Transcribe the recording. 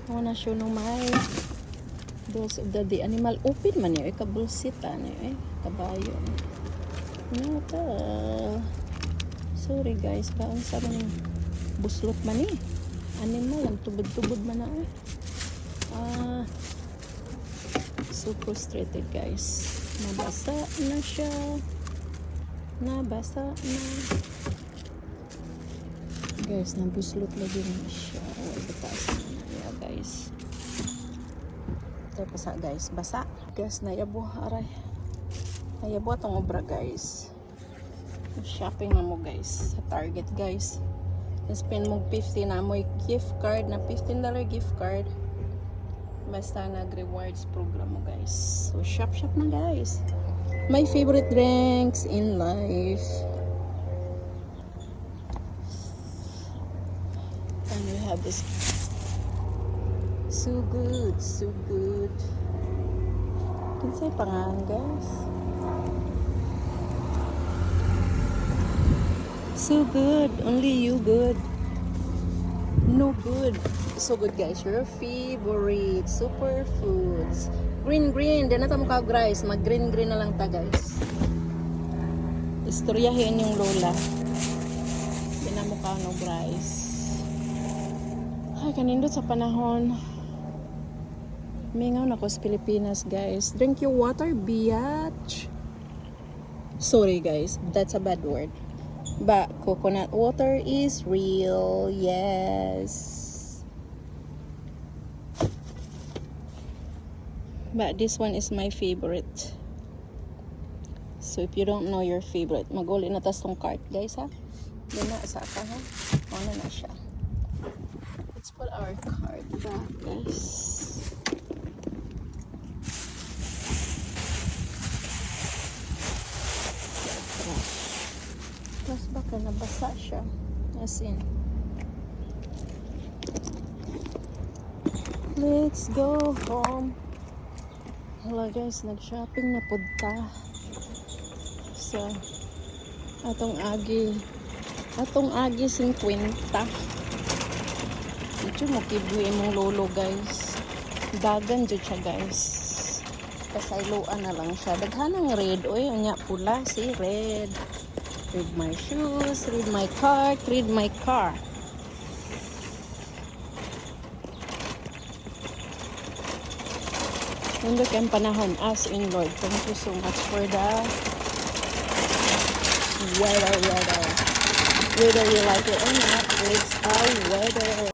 I wanna show no my those of the animal open man yun. Kabulsita na yun. Kabayo. Ano ta? Sorry guys. Baon sa man buslot man eh. Animal. Ang tubod-tubod man na eh. So frustrated guys. Nabasa na siya. Nabasa na. Guys, nabuslot lagi na siya. Batas na. Yeah guys. Ito basa guys. Basa. Guys, nayabo. Aray. Nayabo itong obra guys. Shopping na mo guys. Sa Target guys. Spend mo 50 na mo gift card na $15 gift card. Basta nag-rewards program mo guys. So shop na guys. My favorite drinks in life. And we have this. So good, so good. Kinsay pangalan guys. So good, only you good. No good. So good guys, your favorite superfoods. Green, di na ta mukha guys. Mag green na lang ta guys. Istoryahin yung lola. Di na mukha no guys. Ay, kanindot sa panahon. Mingaw na ko sa Pilipinas guys. Drink your water, biatch. Sorry guys, that's a bad word. But coconut water is real, yes. But this one is my favorite. So if you don't know your favorite, mag-uli na tas tong cart guys ha. Yan na sa ka ha. Ano na siya. Let's put our card back guys. Tapos baka nabasa siya. As in. Let's go home. Hello guys, nag-shopping na punta sa atong agi 50. Ito mo kibuhi mong lolo guys. Dagan dyan siya guys. Kasailuan na lang siya. Daghanang red. Uy, unya pula si red. Read my shoes, read my cart, read my car. Nandun kayong panahon as in Lord. Thank you so much for the weather. Whether you like it or not, it's a weather.